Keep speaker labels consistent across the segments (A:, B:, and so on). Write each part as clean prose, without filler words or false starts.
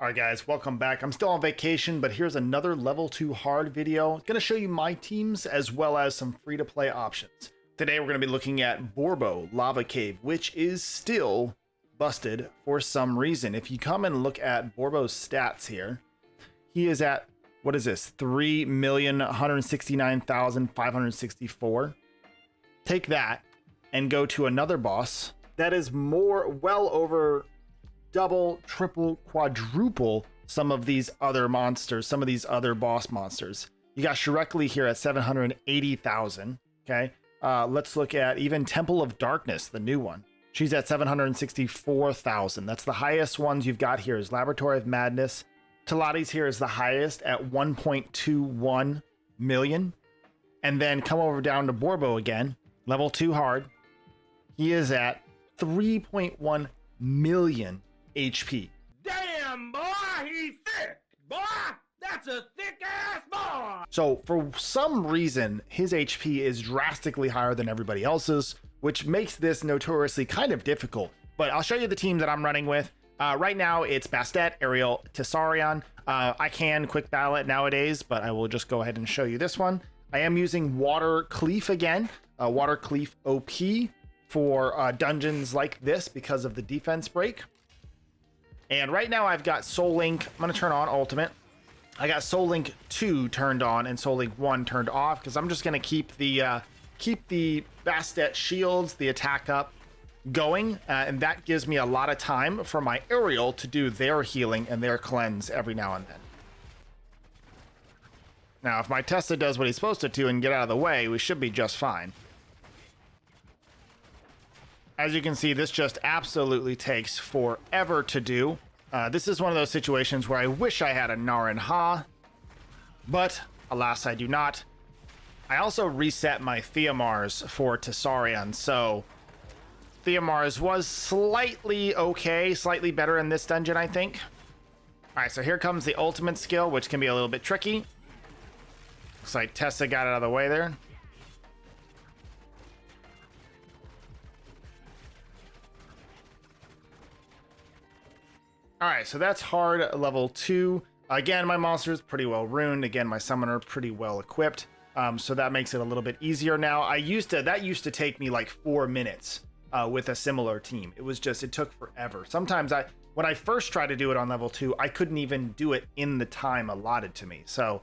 A: Alright guys, welcome back. I'm still on vacation, but here's another level 2 hard video. It's going to show you my teams as well as some free-to-play options. Today we're going to be looking at Borbo Lava Cave, which is still busted for some reason. If you come and look at Borbo's stats here, he is at, what is this, 3,169,564. Take that and go to another boss that is well over double, triple, quadruple some of these other monsters, some of these other boss monsters. You got Shrekly here at 780,000. Okay, let's look at even Temple of Darkness, the new one. She's at 764,000. That's the highest ones you've got here. Is Laboratory of Madness. Talati's here is the highest at 1.21 million. And then come over down to Borbo again, level 2 hard. He is at 3.1 million HP.
B: Damn, boy, he's thick. Boy, that's a thick ass boy.
A: So for some reason, his HP is drastically higher than everybody else's, which makes this notoriously kind of difficult. But I'll show you the team that I'm running with. Right now, it's Bastet, Ariel, Tessarion. I can quick battle it nowadays, but I will just go ahead and show you this one. I am using Water Cleaf again, Water Cleaf OP for dungeons like this because of the defense break. And right now I've got Soul Link. I'm going to turn on Ultimate. I got Soul Link 2 turned on and Soul Link 1 turned off because I'm just going to keep the Bastet shields, the attack up going. And that gives me a lot of time for my Ariel to do their healing and their cleanse every now and then. Now, if my Tessa does what he's supposed to do and get out of the way, we should be just fine. As you can see, this just absolutely takes forever to do. This is one of those situations where I wish I had a Nar and Ha, but alas, I do not. I also reset my Theomars for Tessarion, so Theomars was slightly okay, slightly better in this dungeon, I think. All right, so here comes the ultimate skill, which can be a little bit tricky. Looks like Tessa got out of the way there. All right, so that's hard level 2. Again, my monster is pretty well runed. Again, my summoner pretty well equipped. So that makes it a little bit easier now. That used to take me like 4 minutes with a similar team. It took forever. Sometimes when I first tried to do it on level 2, I couldn't even do it in the time allotted to me. So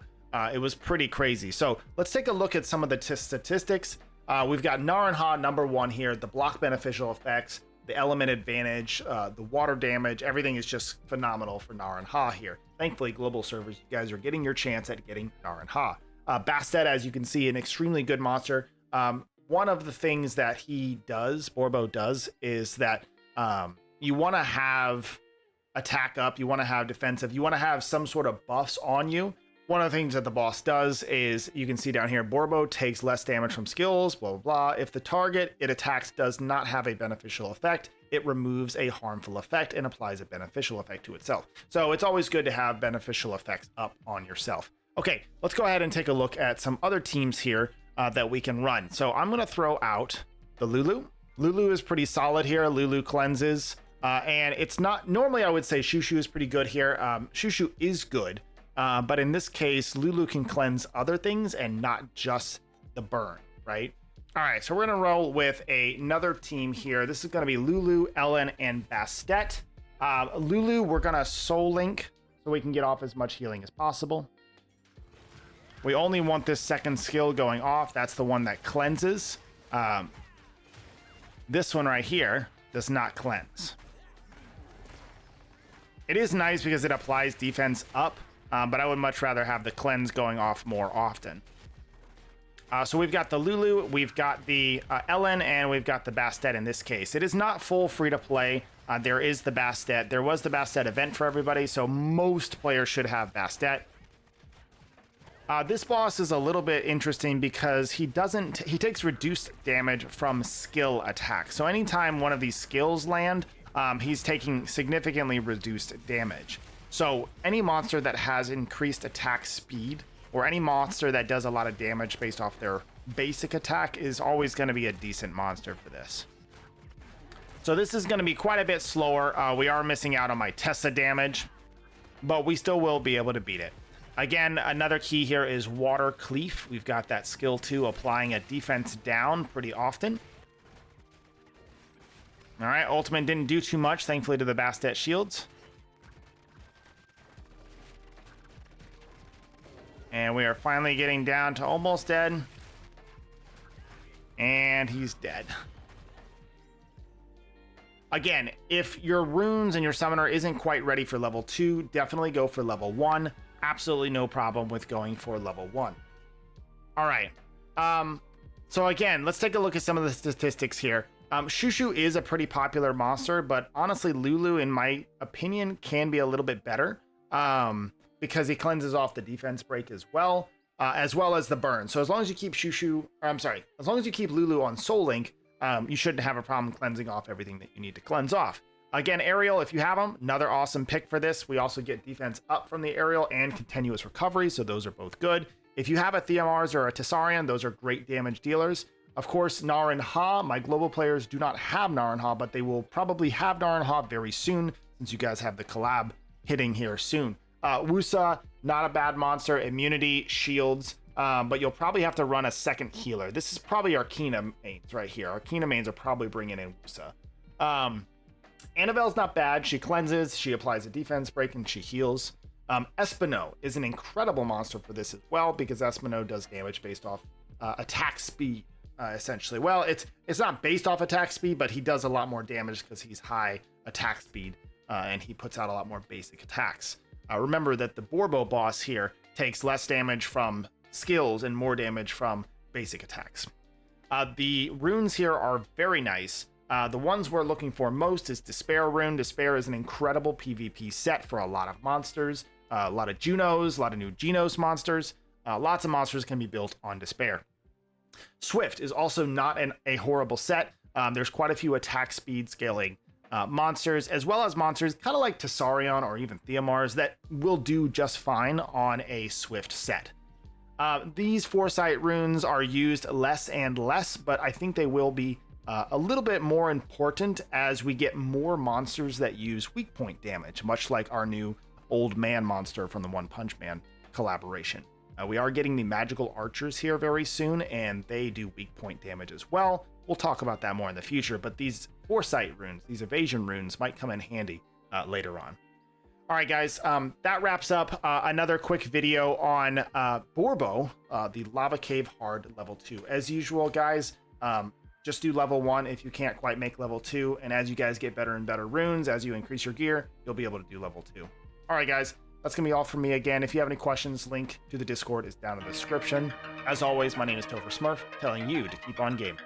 A: it was pretty crazy. So let's take a look at some of the statistics. We've got Nar and Ha number 1 here, the block beneficial effects, the element advantage, the water damage, everything is just phenomenal for Nar and Ha here. Thankfully, global servers, you guys are getting your chance at getting Nar and Ha. Bastet, as you can see, an extremely good monster. One of the things that he does, Borbo does, is that you want to have attack up, you want to have defensive, you want to have some sort of buffs on you. One of the things that the boss does is, you can see down here, Borbo takes less damage from skills, blah, blah, blah. If the target it attacks does not have a beneficial effect, it removes a harmful effect and applies a beneficial effect to itself. So it's always good to have beneficial effects up on yourself. Okay, let's go ahead and take a look at some other teams here that we can run. So I'm going to throw out the Lulu. Lulu is pretty solid here. Lulu cleanses. And it's not, normally I would say Shushu is pretty good here. Shushu is good. But in this case, Lulu can cleanse other things and not just the burn, right? All right, so we're going to roll with another team here. This is going to be Lulu, Ellen, and Bastet. Lulu, we're going to Soul Link so we can get off as much healing as possible. We only want this second skill going off. That's the one that cleanses. This one right here does not cleanse. It is nice because it applies defense up. But I would much rather have the cleanse going off more often. So we've got the Lulu, we've got the Ellen, and we've got the Bastet in this case. It is not full free to play. There is the Bastet. There was the Bastet event for everybody, so most players should have Bastet. This boss is a little bit interesting because he takes reduced damage from skill attacks. So anytime one of these skills land, he's taking significantly reduced damage. So any monster that has increased attack speed or any monster that does a lot of damage based off their basic attack is always going to be a decent monster for this. So this is going to be quite a bit slower. We are missing out on my Tessa damage. but we still will be able to beat it. Again, another key here is Water Cleaf. We've got that skill 2 applying a defense down pretty often. All right, ultimate didn't do too much, thankfully, to the Bastet shields. And we are finally getting down to almost dead. And he's dead. Again, if your runes and your summoner isn't quite ready for level 2, definitely go for level 1. Absolutely no problem with going for level 1. All right. So again, let's take a look at some of the statistics here. Shushu is a pretty popular monster, but honestly, Lulu, in my opinion, can be a little bit better because he cleanses off the defense break as well as the burn. So as long as you keep as long as you keep Lulu on Soul Link, you shouldn't have a problem cleansing off everything that you need to cleanse off. Again, Aerial, if you have him, another awesome pick for this. We also get defense up from the Aerial and continuous recovery, so those are both good. If you have a Theomars or a Tessarion, those are great damage dealers. Of course, Naran Ha, my global players do not have Naran Ha, but they will probably have Naran Ha very soon, since you guys have the collab hitting here soon. Wusa, not a bad monster, immunity, shields, but you'll probably have to run a second healer. This is probably Arcana mains right here. Arcana mains are probably bringing in Wusa. Annabelle's not bad. She cleanses, she applies a defense break, and she heals. Espino is an incredible monster for this as well, because Espino does damage based off attack speed, essentially. Well, it's not based off attack speed, but he does a lot more damage because he's high attack speed, and he puts out a lot more basic attacks. Remember that the Borbo boss here takes less damage from skills and more damage from basic attacks. The runes here are very nice. The ones we're looking for most is Despair rune. Despair is an incredible PvP set for a lot of monsters, a lot of Junos, a lot of new Genos monsters. Lots of monsters can be built on Despair. Swift is also not a horrible set. There's quite a few attack speed scaling monsters, as well as monsters kind of like Tessarion or even Theomars that will do just fine on a Swift set. These Foresight runes are used less and less, but I think they will be a little bit more important as we get more monsters that use weak point damage, much like our new Old Man monster from the One Punch Man collaboration. We are getting the magical archers here very soon, and they do weak point damage as well. We'll talk about that more in the future, but these Foresight runes, these evasion runes, might come in handy later on. All right, guys, that wraps up another quick video on Borbo, the Lava Cave Hard level 2. As usual, guys, just do level 1 if you can't quite make level 2, and as you guys get better and better runes, as you increase your gear, you'll be able to do level 2. All right, guys, that's gonna be all from me. Again, if you have any questions, link to the Discord is down in the description. As always, my name is TopherSmurf, telling you to keep on gaming.